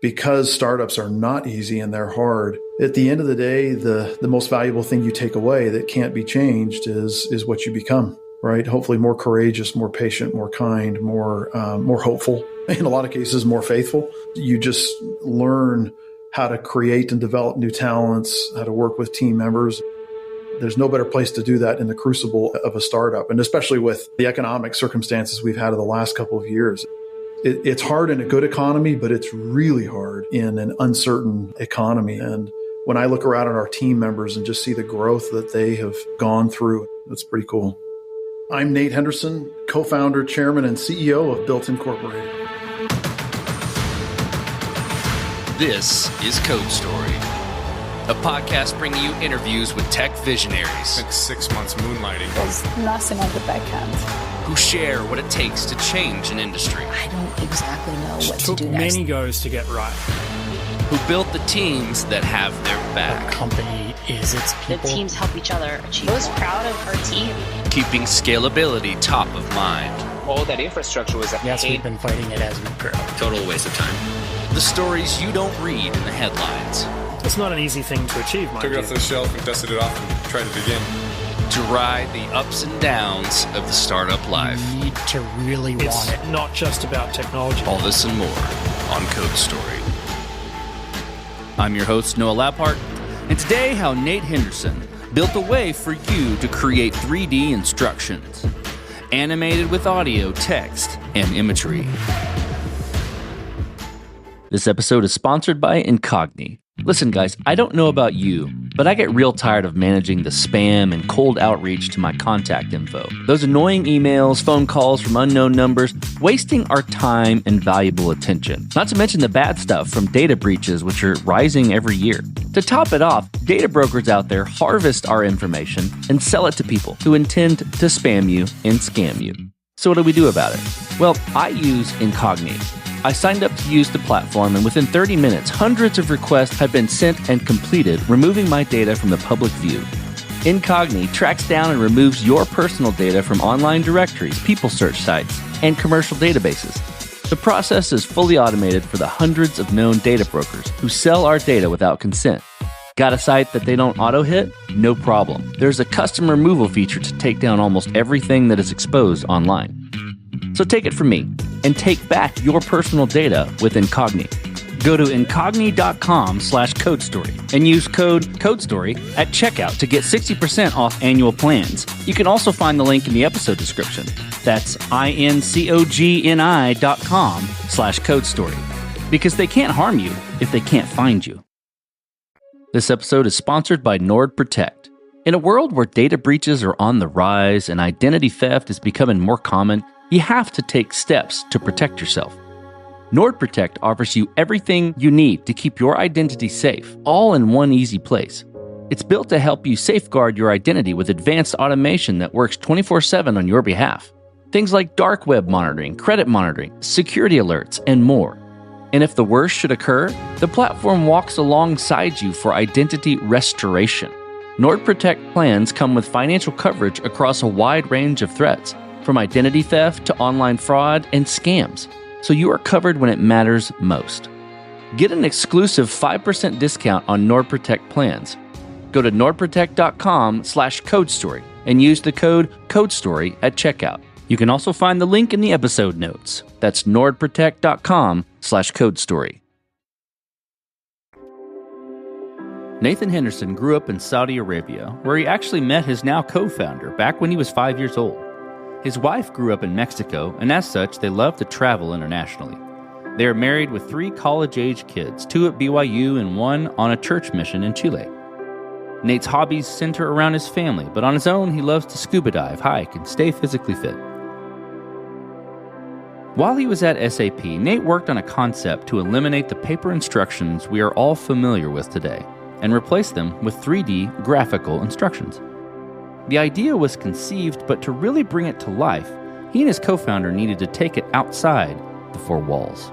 because startups are not easy and they're hard. At the end of the day, the most valuable thing you take away that can't be changed is what you become, right? Hopefully more courageous, more patient, more kind, more hopeful, in a lot of cases, more faithful. You just learn how to create and develop new talents, how to work with team members. There's no better place to do that in the crucible of a startup, and especially with the economic circumstances we've had in the last couple of years. It's hard in a good economy, but it's really hard in an uncertain economy. And when I look around at our team members and just see the growth that they have gone through, it's pretty cool. I'm Nate Henderson, co-founder, chairman, and CEO of BILT Incorporated. This is Code Story, a podcast bringing you interviews with tech visionaries. Like 6 months moonlighting. There's nothing I could backhand. Who share what it takes to change an industry. I don't exactly know what to do took next. many goes to get right. Who built the teams that have their back. The company is its people. The teams help each other achieve. I was proud of our team. Keeping scalability top of mind. All that infrastructure was Yes, we've been fighting it as we grow. Total waste of time. The stories you don't read in the headlines. It's not an easy thing to achieve, mind Took it you. off the shelf and dusted it off and tried it again. To ride the ups and downs of the startup life. You need to really It's want it. not just about technology. All this and more on Code Story. I'm your host, Noah Laphart, and today how Nate Henderson built a way for you to create 3D instructions, animated with audio, text, and imagery. This episode is sponsored by Incogni. Listen, guys, I don't know about you, but I get real tired of managing the spam and cold outreach to my contact info. Those annoying emails, phone calls from unknown numbers, wasting our time and valuable attention. Not to mention the bad stuff from data breaches, which are rising every year. To top it off, data brokers out there harvest our information and sell it to people who intend to spam you and scam you. So what do we do about it? Well, I use Incogni. I signed up to use the platform, and within 30 minutes, hundreds of requests have been sent and completed, removing my data from the public view. Incogni tracks down and removes your personal data from online directories, people search sites, and commercial databases. The process is fully automated for the hundreds of known data brokers who sell our data without consent. Got a site that they don't auto-hit? No problem. There's a custom removal feature to take down almost everything that is exposed online. So take it from me and take back your personal data with Incogni. Go to incogni.com/codestory and use code CODESTORY at checkout to get 60% off annual plans. You can also find the link in the episode description. That's incogni.com/codestory, because they can't harm you if they can't find you. This episode is sponsored by NordProtect. In a world where data breaches are on the rise and identity theft is becoming more common, you have to take steps to protect yourself. NordProtect offers you everything you need to keep your identity safe, all in one easy place. It's built to help you safeguard your identity with advanced automation that works 24/7 on your behalf. Things like dark web monitoring, credit monitoring, security alerts, and more. And if the worst should occur, the platform walks alongside you for identity restoration. NordProtect plans come with financial coverage across a wide range of threats, from identity theft to online fraud and scams, so you are covered when it matters most. Get an exclusive 5% discount on NordProtect plans. Go to nordprotect.com/codestory and use the code CODESTORY at checkout. You can also find the link in the episode notes. That's nordprotect.com/codestory. Nathan Henderson grew up in Saudi Arabia, where he actually met his now co-founder back when he was 5 years old. His wife grew up in Mexico, and as such, they love to travel internationally. They are married with 3 college-age kids, 2 at BYU and 1 on a church mission in Chile. Nate's hobbies center around his family, but on his own, he loves to scuba dive, hike, and stay physically fit. While he was at SAP, Nate worked on a concept to eliminate the paper instructions we are all familiar with today and replace them with 3D graphical instructions. The idea was conceived, but to really bring it to life, he and his co-founder needed to take it outside the 4 walls.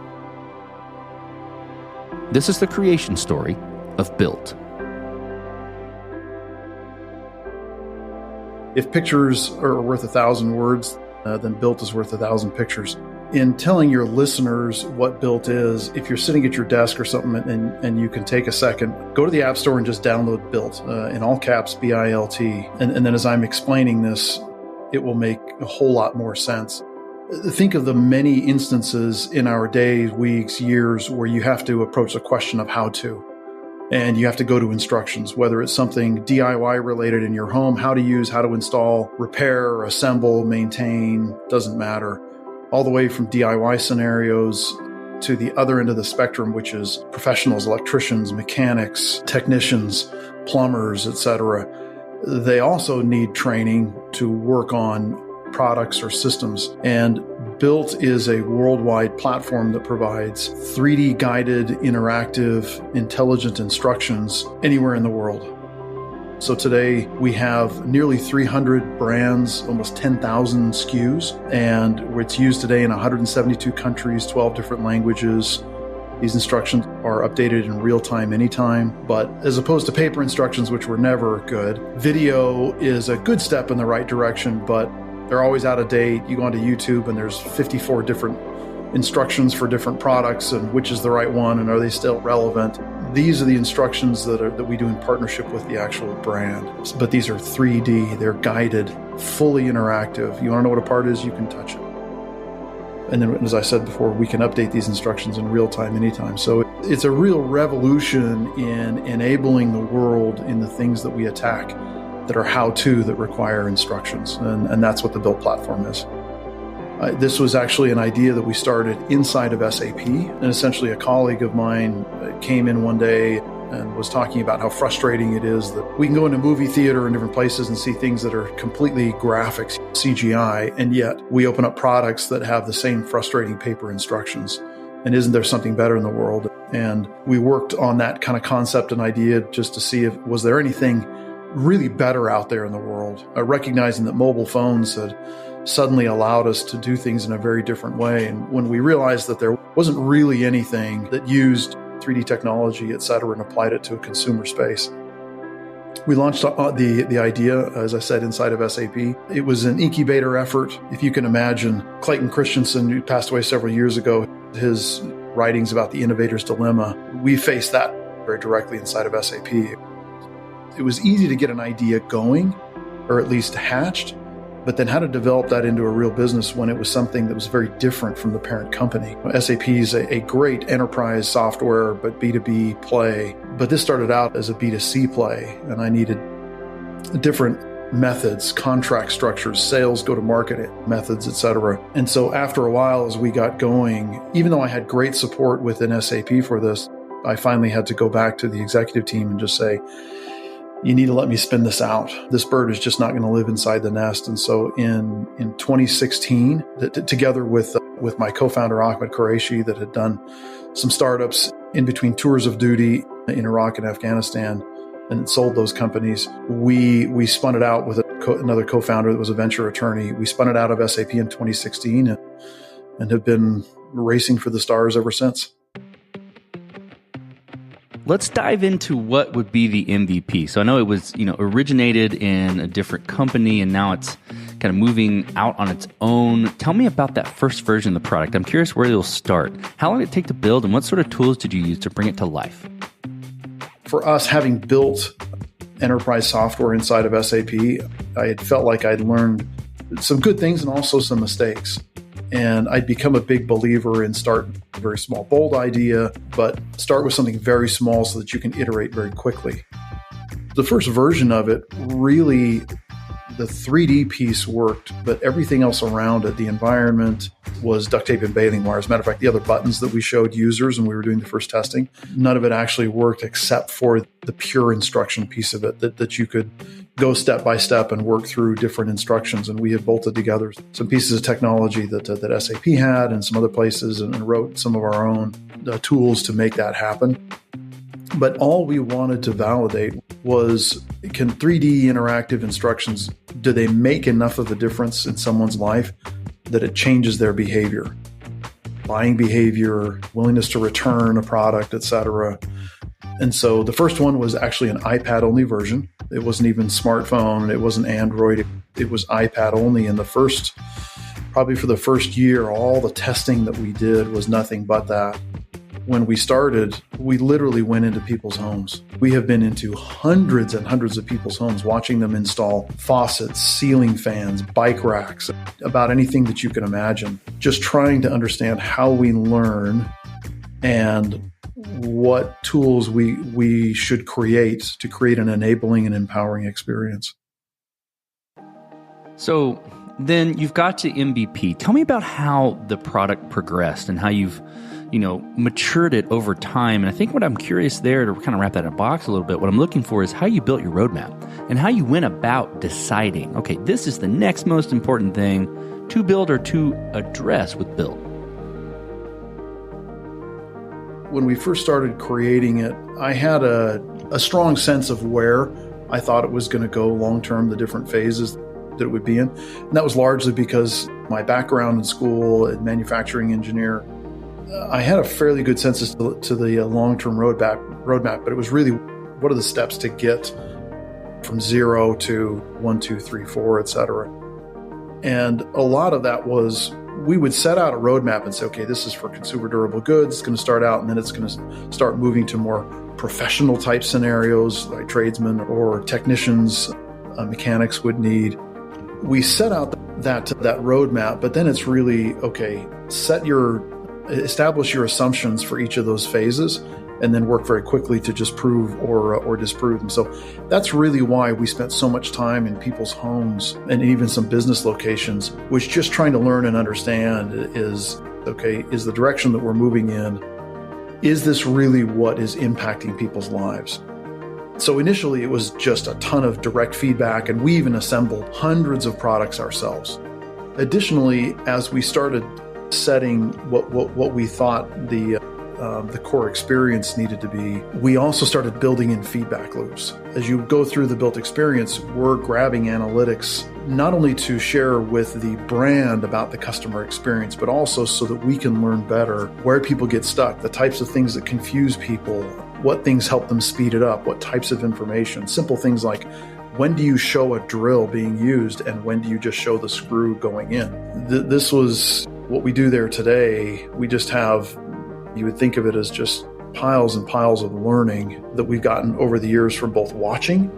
This is the creation story of BILT. If pictures are worth 1,000 words, then BILT is worth 1,000 pictures. In telling your listeners what BILT is, if you're sitting at your desk or something and you can take a second, go to the App Store and just download BILT, in all caps, BILT. And then as I'm explaining this, it will make a whole lot more sense. Think of the many instances in our days, weeks, years, where you have to approach the question of how to. And you have to go to instructions, whether it's something DIY related in your home, how to use, how to install, repair, assemble, maintain, doesn't matter. All the way from DIY scenarios to the other end of the spectrum, which is professionals, electricians, mechanics, technicians, plumbers, etc. They also need training to work on products or systems. And BILT is a worldwide platform that provides 3D guided, interactive, intelligent instructions anywhere in the world. So today we have nearly 300 brands, almost 10,000 SKUs, and it's used today in 172 countries, 12 different languages. These instructions are updated in real time, anytime. But as opposed to paper instructions, which were never good, video is a good step in the right direction, but they're always out of date. You go onto YouTube and there's 54 different instructions for different products and which is the right one and are they still relevant. These are the instructions that we do in partnership with the actual brand. But these are 3D, they're guided, fully interactive. You want to know what a part is, you can touch it. And then, as I said before, we can update these instructions in real time, anytime. So it's a real revolution in enabling the world in the things that we attack that are how-to, that require instructions. And that's what the BILT platform is. This was actually an idea that we started inside of SAP. And essentially a colleague of mine came in one day and was talking about how frustrating it is that we can go into movie theater and different places and see things that are completely graphics, CGI, and yet we open up products that have the same frustrating paper instructions. And isn't there something better in the world? And we worked on that kind of concept and idea just to see if was there anything really better out there in the world, recognizing that mobile phones had suddenly allowed us to do things in a very different way. And when we realized that there wasn't really anything that used 3D technology, et cetera, and applied it to a consumer space, we launched the idea, as I said, inside of SAP. It was an incubator effort. If you can imagine, Clayton Christensen, who passed away several years ago, his writings about the innovator's dilemma, we faced that very directly inside of SAP. It was easy to get an idea going, or at least hatched, but then how to develop that into a real business when it was something that was very different from the parent company. SAP is a great enterprise software, but B2B play. But this started out as a B2C play, and I needed different methods, contract structures, sales, go-to-market methods, etc. And so after a while, as we got going, even though I had great support within SAP for this, I finally had to go back to the executive team and just say, you need to let me spin this out. This bird is just not going to live inside the nest. And so in 2016, together with my co-founder, Ahmed Qureshi, that had done some startups in between tours of duty in Iraq and Afghanistan and sold those companies, we spun it out with another co-founder that was a venture attorney. We spun it out of SAP in 2016 and have been racing for the stars ever since. Let's dive into what would be the MVP. So I know it was, originated in a different company and now it's kind of moving out on its own. Tell me about that first version of the product. I'm curious where it'll start. How long did it take to build and what sort of tools did you use to bring it to life? For us, having built enterprise software inside of SAP, I had felt like I'd learned some good things and also some mistakes. And I'd become a big believer in start a very small, bold idea, but start with something very small so that you can iterate very quickly. The first version of it, really, the 3D piece worked, but everything else around it, the environment, was duct tape and baling wire. As a matter of fact, the other buttons that we showed users when we were doing the first testing, none of it actually worked except for the pure instruction piece of it, that you could go step by step and work through different instructions. And we had bolted together some pieces of technology that SAP had and some other places and wrote some of our own tools to make that happen. But all we wanted to validate was, can 3D interactive instructions, do they make enough of a difference in someone's life that it changes their behavior? Buying behavior, willingness to return a product, etc. And so the first one was actually an iPad-only version. It wasn't even smartphone. It wasn't Android. It was iPad only. And the first Probably for the first year, all the testing that we did was nothing but that. When we started, we literally went into people's homes. We have been into hundreds and hundreds of people's homes, watching them install faucets, ceiling fans, bike racks, about anything that you can imagine. Just trying to understand how we learn and what tools we should create to create an enabling and empowering experience. So then you've got to MVP. Tell me about how the product progressed and how you've matured it over time. And I think what I'm curious there, to kind of wrap that in a box a little bit, what I'm looking for is how you built your roadmap and how you went about deciding, okay, this is the next most important thing to build or to address with BILT. When we first started creating it, I had a strong sense of where I thought it was going to go long-term, the different phases that it would be in. And that was largely because my background in school, a manufacturing engineer, I had a fairly good sense to the long-term roadmap, but it was really what are the steps to get from 0 to 1, 2, 3, 4, et cetera. And a lot of that was we would set out a roadmap and say, okay, this is for consumer durable goods. It's going to start out, and then it's going to start moving to more professional type scenarios like tradesmen or technicians, mechanics would need. We set out that roadmap, but then it's really, okay, establish your assumptions for each of those phases and then work very quickly to just prove or disprove them. So that's really why we spent so much time in people's homes and even some business locations, was just trying to learn and understand is the direction that we're moving in, is this really what is impacting people's lives? So initially it was just a ton of direct feedback, and we even assembled hundreds of products ourselves. Additionally, as we started setting what we thought the core experience needed to be, we also started building in feedback loops. As you go through the BILT experience, we're grabbing analytics not only to share with the brand about the customer experience, but also so that we can learn better where people get stuck, the types of things that confuse people, what things help them speed it up, what types of information, simple things like when do you show a drill being used and when do you just show the screw going in? This was what we do there today. We just have, you would think of it as just piles and piles of learning that we've gotten over the years from both watching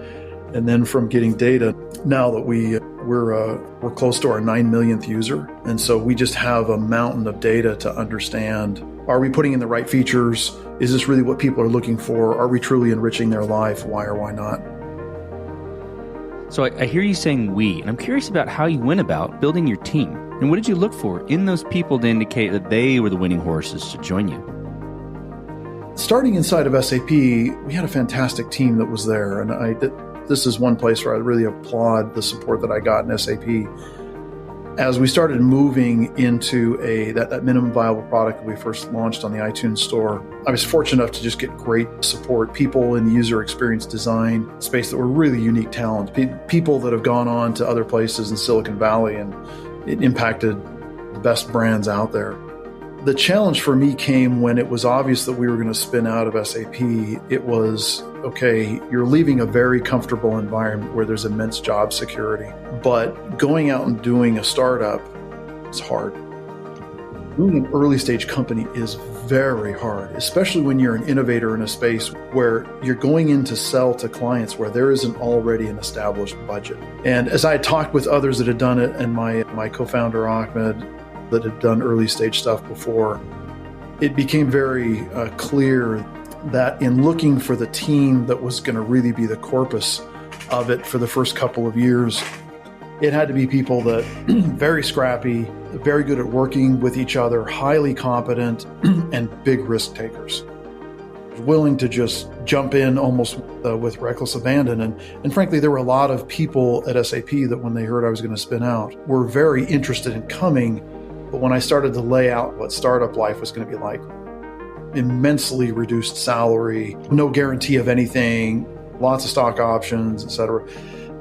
and then from getting data. Now that we're close to our 9 millionth user, and so we just have a mountain of data to understand: are we putting in the right features? Is this really what people are looking for? Are we truly enriching their life? Why or why not? So I hear you saying we, and I'm curious about how you went about building your team. And what did you look for in those people to indicate that they were the winning horses to join you? Starting inside of SAP, we had a fantastic team that was there. And this is one place where I really applaud the support that I got in SAP. As we started moving into that minimum viable product that we first launched on the iTunes store, I was fortunate enough to just get great support, people in the user experience design space that were really unique talent, people that have gone on to other places in Silicon Valley, and it impacted the best brands out there. The challenge for me came when it was obvious that we were going to spin out of SAP. It was, okay, you're leaving a very comfortable environment where there's immense job security, but going out and doing a startup is hard. Doing an early stage company is very hard, especially when you're an innovator in a space where you're going in to sell to clients where there isn't already an established budget. And as I had talked with others that had done it, and my co-founder Ahmed, that had done early stage stuff before, it became very clear that in looking for the team that was going to really be the corpus of it for the first couple of years, it had to be people that very scrappy, very good at working with each other, highly competent, and big risk takers, willing to just jump in almost with reckless abandon. And frankly, there were a lot of people at SAP that when they heard I was going to spin out were very interested in coming. But when I started to lay out what startup life was going to be like, immensely reduced salary, no guarantee of anything, lots of stock options, et cetera,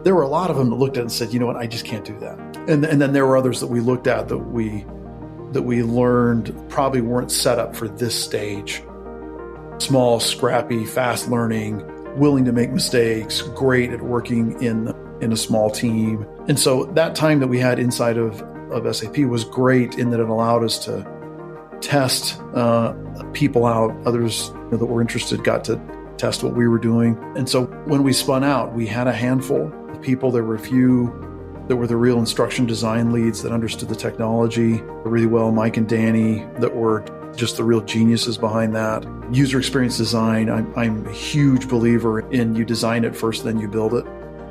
there were a lot of them that looked at it and said, you know what, I just can't do that. And then there were others that we looked at that we learned probably weren't set up for this stage. Small, scrappy, fast learning, willing to make mistakes, great at working in a small team. And so that time that we had inside of of SAP was great in that it allowed us to test people out. Others that were interested got to test what we were doing. And so when we spun out, we had a handful of people. There were a few that were the real instruction design leads that understood the technology really well, Mike and Danny, that were just the real geniuses behind that. User experience design, I'm a huge believer in you design it first, then you build it.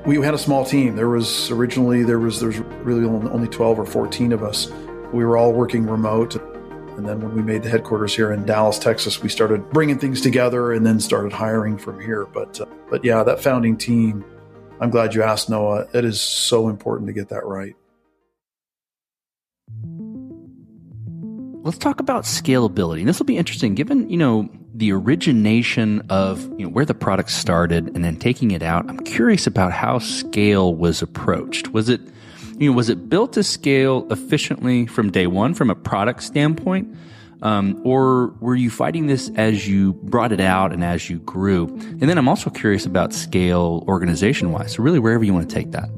We had a small team. There was really only 12 or 14 of us. We were all working remote. And then when we made the headquarters here in Dallas, Texas, we started bringing things together and then started hiring from here. But yeah, that founding team, I'm glad you asked, Noah. It is so important to get that right. Let's talk about scalability. And this will be interesting, given, the origination of, where the product started and then taking it out. I'm curious about how scale was approached. Was it built to scale efficiently from day one from a product standpoint? Or were you fighting this as you brought it out and as you grew? And then I'm also curious about scale organization-wise. So really wherever you want to take that.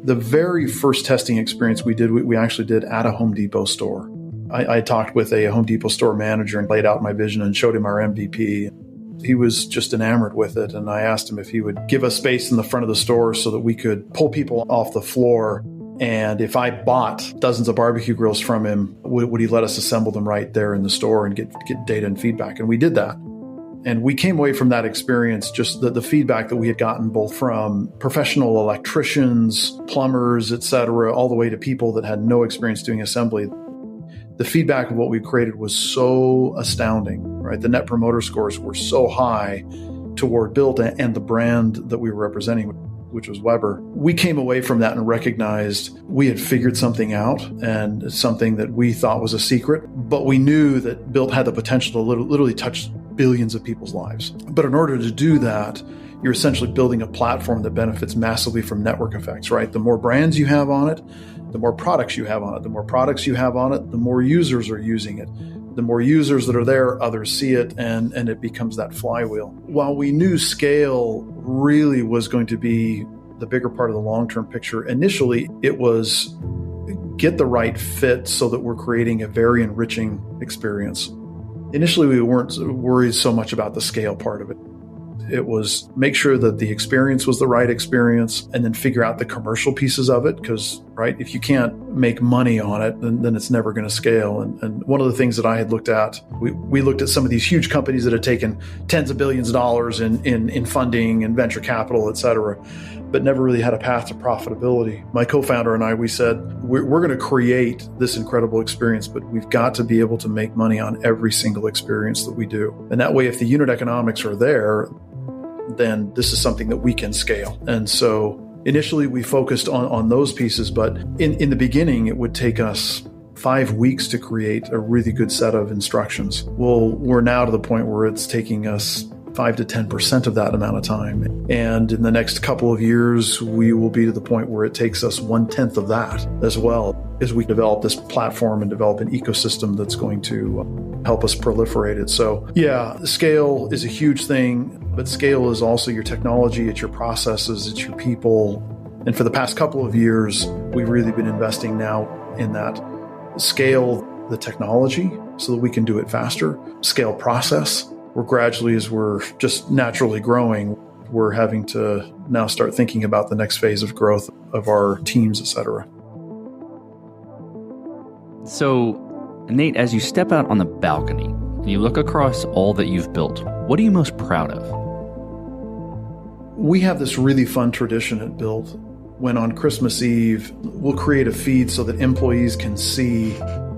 The very first testing experience we actually did at a Home Depot store. I talked with a Home Depot store manager and laid out my vision and showed him our MVP. He was just enamored with it. And I asked him if he would give us space in the front of the store so that we could pull people off the floor. And if I bought dozens of barbecue grills from him, would he let us assemble them right there in the store and get data and feedback? And we did that. And we came away from that experience, just the feedback that we had gotten both from professional electricians, plumbers, et cetera, all the way to people that had no experience doing assembly. The feedback of what we created was so astounding, right? The net promoter scores were so high toward BILT and the brand that we were representing, which was Weber. We came away from that and recognized we had figured something out and something that we thought was a secret, but we knew that BILT had the potential to literally touch billions of people's lives. But in order to do that, you're essentially building a platform that benefits massively from network effects, right? The more brands you have on it, the more products you have on it. The more products you have on it, the more users are using it. The more users that are there, others see it, and it becomes that flywheel. While we knew scale really was going to be the bigger part of the long-term picture, initially it was get the right fit so that we're creating a very enriching experience. Initially, we weren't worried so much about the scale part of it. It was make sure that the experience was the right experience and then figure out the commercial pieces of it. Because, right, if you can't make money on it, then it's never going to scale. And one of the things that I had looked at, we looked at some of these huge companies that had taken tens of billions of dollars in funding and venture capital, et cetera, but never really had a path to profitability. My co-founder and I, we said, we're going to create this incredible experience, but we've got to be able to make money on every single experience that we do. And that way, if the unit economics are there, then this is something that we can scale. And so initially we focused on those pieces, but in the beginning, it would take us 5 weeks to create a really good set of instructions. Well, we're now to the point where it's taking us 5 to 10% of that amount of time. And in the next couple of years, we will be to the point where it takes us 1/10 of that as well as we develop this platform and develop an ecosystem that's going to help us proliferate it. So yeah, scale is a huge thing, but scale is also your technology, it's your processes, it's your people. And for the past couple of years, we've really been investing now in that. Scale the technology so that we can do it faster. Scale process. We're gradually, as we're just naturally growing, we're having to now start thinking about the next phase of growth of our teams, et cetera. So, Nate, as you step out on the balcony and you look across all that you've built, what are you most proud of? We have this really fun tradition at BILT when on Christmas Eve, we'll create a feed so that employees can see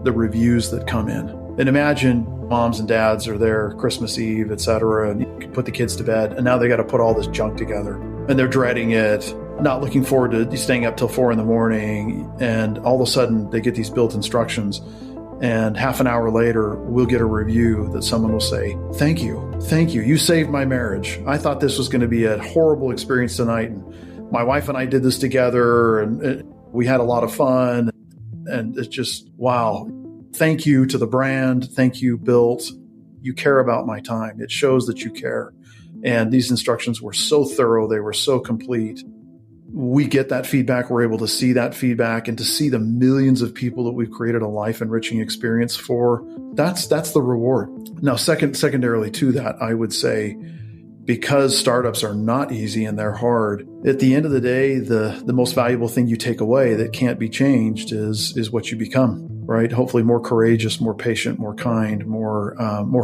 the reviews that come in. And imagine moms and dads are there Christmas Eve, et cetera, and you can put the kids to bed, and now they got to put all this junk together. And they're dreading it, not looking forward to staying up till 4 a.m, and all of a sudden they get these BILT instructions. And half an hour later, we'll get a review that someone will say, thank you, you saved my marriage. I thought this was going to be a horrible experience tonight. And my wife and I did this together, and we had a lot of fun. And it's just, wow. Thank you to the brand. Thank you, BILT. You care about my time. It shows that you care. And these instructions were so thorough. They were so complete. we get that feedback. We're able to see that feedback and to see the millions of people that we've created a life enriching experience for. That's the reward. Now, secondarily to that, I would say, because startups are not easy and they're hard, at the end of the day, the most valuable thing you take away that can't be changed is what you become, right? Hopefully more courageous, more patient, more kind, more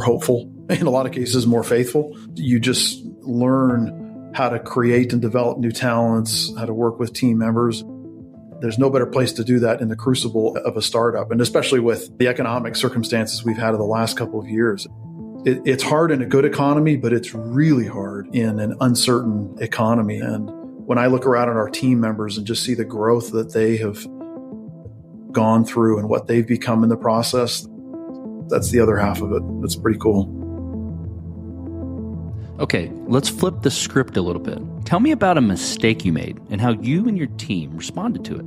hopeful, in a lot of cases, more faithful. You just learn how to create and develop new talents, how to work with team members. There's no better place to do that in the crucible of a startup, and especially with the economic circumstances we've had in the last couple of years. It's hard in a good economy, but it's really hard in an uncertain economy. And when I look around at our team members and just see the growth that they have gone through and what they've become in the process, that's the other half of it. That's pretty cool. Okay, let's flip the script a little bit. Tell me about a mistake you made and how you and your team responded to it.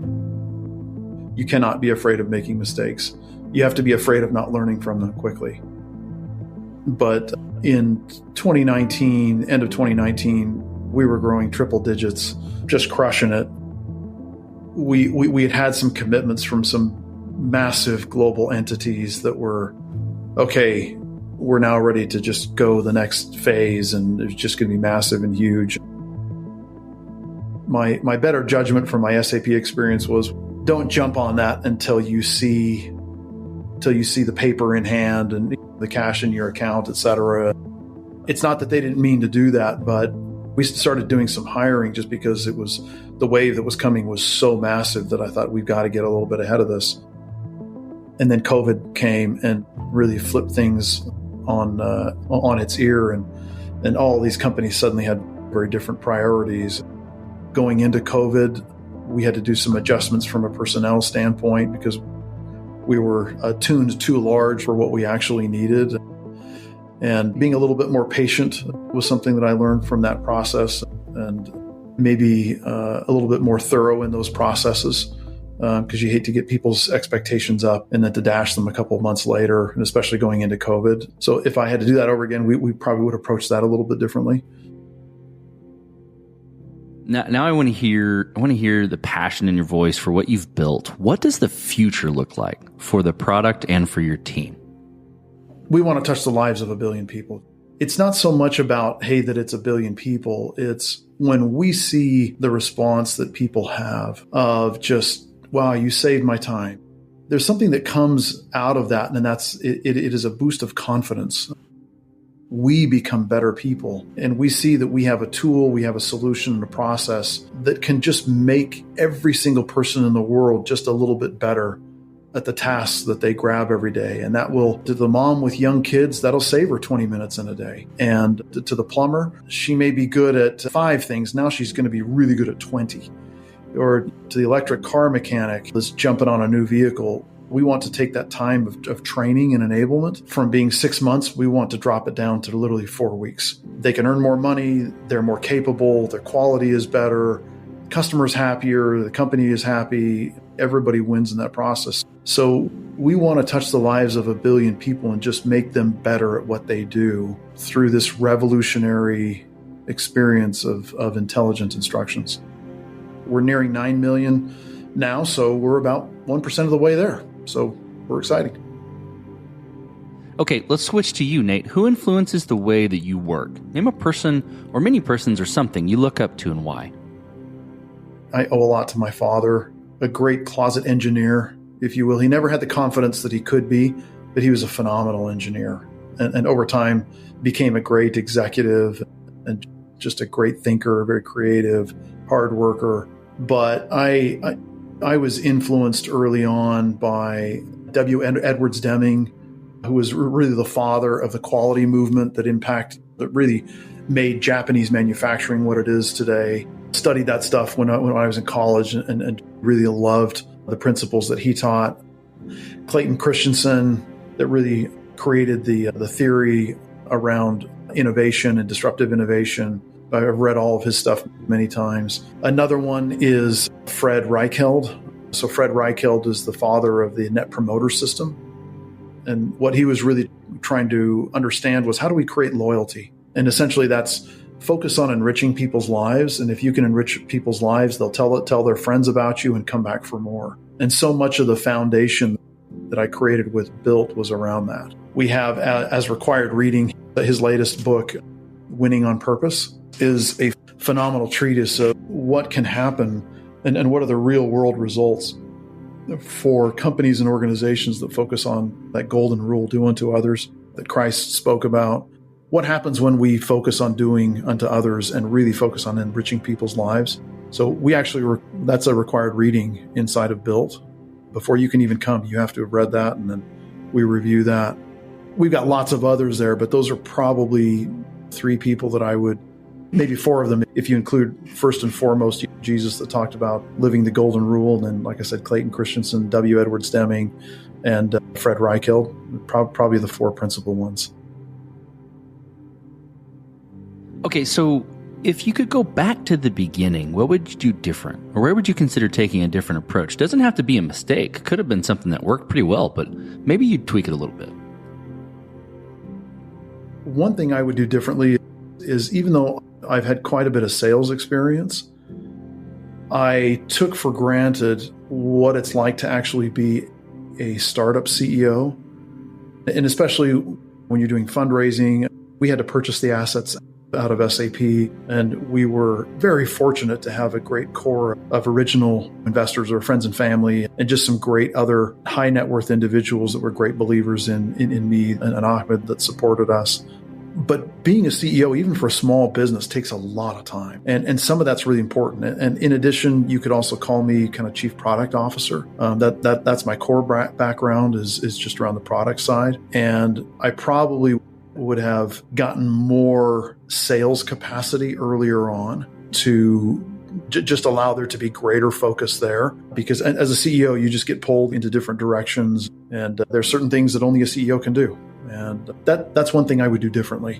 You cannot be afraid of making mistakes. You have to be afraid of not learning from them quickly. But in 2019, end of 2019, we were growing triple digits, just crushing it. We had some commitments from some massive global entities that were, okay, we're now ready to just go the next phase, and it's just going to be massive and huge. My better judgment from my SAP experience was, don't jump on that until you see the paper in hand and the cash in your account, et cetera. It's not that they didn't mean to do that, but we started doing some hiring just because it was the wave that was coming was so massive that I thought we've got to get a little bit ahead of this. And then COVID came and really flipped things on its ear, and all these companies suddenly had very different priorities. Going into COVID, we had to do some adjustments from a personnel standpoint because we were tuned too large for what we actually needed. And being a little bit more patient was something that I learned from that process, and maybe a little bit more thorough in those processes, because you hate to get people's expectations up and then to dash them a couple of months later, and especially going into COVID. So if I had to do that over again, we probably would approach that a little bit differently. Now I want to hear the passion in your voice for what you've built. What does the future look like for the product and for your team? We want to touch the lives of 1 billion people. It's not so much about, hey, that it's 1 billion people. It's when we see the response that people have of just, wow, you saved my time. There's something that comes out of that, and that's it is a boost of confidence. We become better people, and we see that we have a tool, we have a solution and a process that can just make every single person in the world just a little bit better at the tasks that they grab every day. And that will, to the mom with young kids, that'll save her 20 minutes in a day. And to the plumber, she may be good at 5 things. Now she's going to be really good at 20. Or to the electric car mechanic that's jumping on a new vehicle, we want to take that time of training and enablement from being 6 months. We want to drop it down to literally 4 weeks. They can earn more money. They're more capable. Their quality is better. Customer's happier. The company is happy. Everybody wins in that process. So we want to touch the lives of 1 billion people and just make them better at what they do through this revolutionary experience of intelligent instructions. We're nearing 9 million now, so we're about 1% of the way there. So we're excited. Okay, let's switch to you, Nate. Who influences the way that you work? Name a person or many persons or something you look up to and why. I owe a lot to my father, a great closet engineer, if you will. He never had the confidence that he could be, but he was a phenomenal engineer. And over time became a great executive and just a great thinker, very creative, hard worker. But I was influenced early on by W. Edwards Deming, who was really the father of the quality movement that really made Japanese manufacturing what it is today. Studied that stuff when I was in college and really loved the principles that he taught. Clayton Christensen, that really created the theory around innovation and disruptive innovation. I've read all of his stuff many times. Another one is Fred Reichheld. So Fred Reichheld is the father of the Net Promoter System. And what he was really trying to understand was, how do we create loyalty? And essentially that's focus on enriching people's lives. And if you can enrich people's lives, they'll tell their friends about you and come back for more. And so much of the foundation that I created with BILT was around that. We have, as required reading, his latest book, Winning on Purpose, is a phenomenal treatise of what can happen and what are the real world results for companies and organizations that focus on that golden rule, do unto others, that Christ spoke about. What happens when we focus on doing unto others and really focus on enriching people's lives? So we actually, that's a required reading inside of BILT. Before you can even come, you have to have read that, and then we review that. We've got lots of others there, but those are probably 3 people that I would, maybe 4 of them, if you include first and foremost Jesus, that talked about living the golden rule. And then, like I said, Clayton Christensen, W. Edward Deming, and Fred Reichheld, probably the 4 principal ones. Okay, so if you could go back to the beginning, what would you do different? Or where would you consider taking a different approach? Doesn't have to be a mistake. Could have been something that worked pretty well, but maybe you'd tweak it a little bit. One thing I would do differently is, even though I've had quite a bit of sales experience, I took for granted what it's like to actually be a startup CEO. And especially when you're doing fundraising, we had to purchase the assets out of SAP, and we were very fortunate to have a great core of original investors or friends and family, and just some great other high net worth individuals that were great believers in me and Ahmed, that supported us. But being a CEO, even for a small business, takes a lot of time. And some of that's really important. And in addition, you could also call me kind of chief product officer. That's my core background is just around the product side. And I probably would have gotten more sales capacity earlier on to just allow there to be greater focus there. Because as a CEO, you just get pulled into different directions. And there's certain things that only a CEO can do. And that's one thing I would do differently.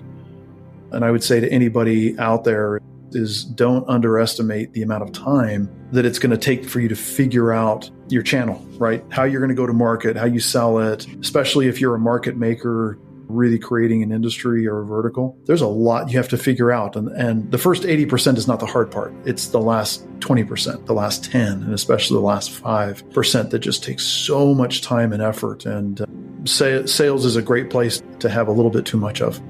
And I would say to anybody out there is, don't underestimate the amount of time that it's going to take for you to figure out your channel, right? How you're going to go to market, how you sell it, especially if you're a market maker, really creating an industry or a vertical. There's a lot you have to figure out. And the first 80% is not the hard part. It's the last 20%, the last 10, and especially the last 5% that just takes so much time and effort. And sales is a great place to have a little bit too much of.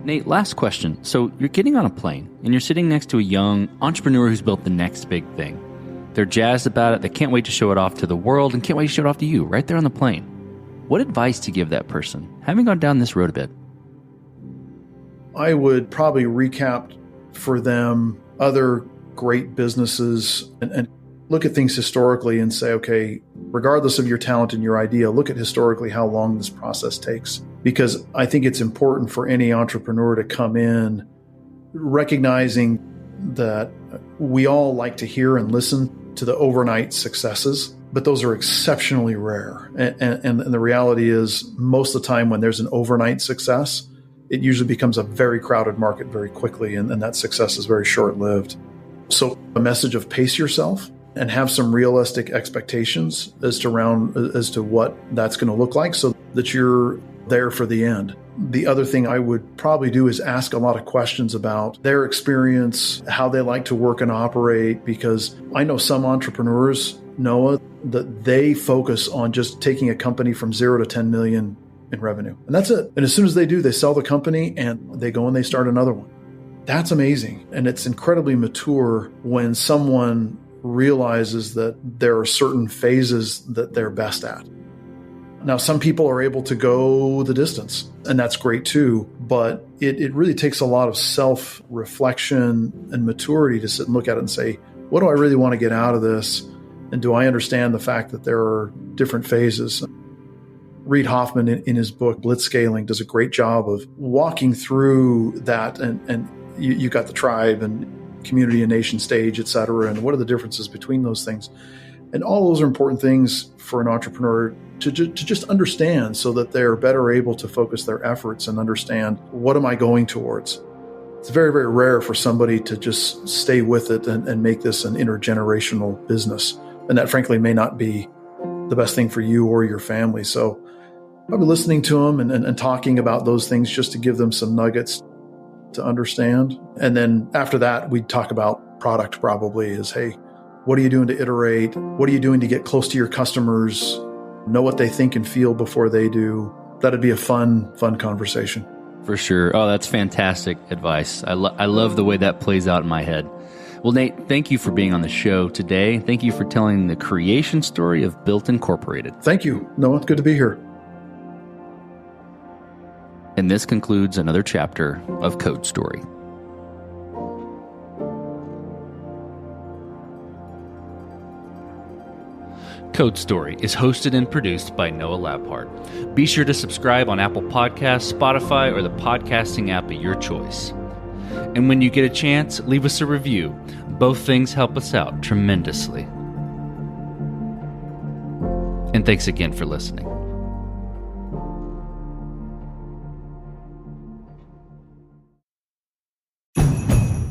Nate, last question. So you're getting on a plane and you're sitting next to a young entrepreneur who's built the next big thing. They're jazzed about it. They can't wait to show it off to the world and can't wait to show it off to you right there on the plane. What advice to give that person, having gone down this road a bit? I would probably recap for them other great businesses and look at things historically and say, okay, regardless of your talent and your idea, look at historically how long this process takes. Because I think it's important for any entrepreneur to come in recognizing that we all like to hear and listen to the overnight successes, but those are exceptionally rare. And the reality is, most of the time when there's an overnight success, it usually becomes a very crowded market very quickly, and that success is very short-lived. So a message of pace yourself and have some realistic expectations as to what that's going to look like, so that you're there for the end. The other thing I would probably do is ask a lot of questions about their experience, how they like to work and operate, because I know some entrepreneurs, Noah, that they focus on just taking a company from 0 to 10 million in revenue. And that's it. And as soon as they do, they sell the company and they go and they start another one. That's amazing. And it's incredibly mature when someone realizes that there are certain phases that they're best at. Now, some people are able to go the distance, and that's great too, but it really takes a lot of self-reflection and maturity to sit and look at it and say, what do I really want to get out of this? And do I understand the fact that there are different phases? Reid Hoffman, in his book, Blitzscaling, does a great job of walking through that. And you got the tribe and community and nation stage, et cetera. And what are the differences between those things? And all those are important things for an entrepreneur to just understand, so that they're better able to focus their efforts and understand, what am I going towards? It's very, very rare for somebody to just stay with it and make this an intergenerational business. And that, frankly, may not be the best thing for you or your family. So I've been listening to them and talking about those things just to give them some nuggets. to understand. And then after that, we'd talk about product probably is, hey, what are you doing to iterate? What are you doing to get close to your customers? Know what they think and feel before they do. That'd be a fun conversation. For sure. Oh, that's fantastic advice. I love the way that plays out in my head. Well, Nate, thank you for being on the show today. Thank you for telling the creation story of BILT Incorporated. Thank you. Noah, it's good to be here. And this concludes another chapter of Code Story. Code Story is hosted and produced by Noah Labhart. Be sure to subscribe on Apple Podcasts, Spotify, or the podcasting app of your choice. And when you get a chance, leave us a review. Both things help us out tremendously. And thanks again for listening.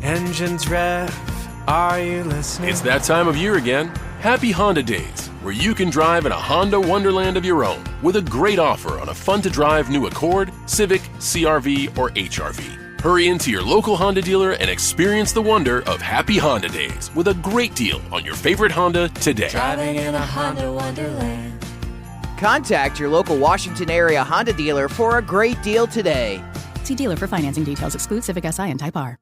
Engines rev, are you listening? It's that time of year again. Happy Honda Days, where you can drive in a Honda wonderland of your own with a great offer on a fun-to-drive new Accord, Civic, CR-V, or HR-V. Hurry into your local Honda dealer and experience the wonder of Happy Honda Days with a great deal on your favorite Honda today. Driving in a Honda wonderland. Contact your local Washington area Honda dealer for a great deal today. See dealer for financing details. Exclude Civic Si and Type R.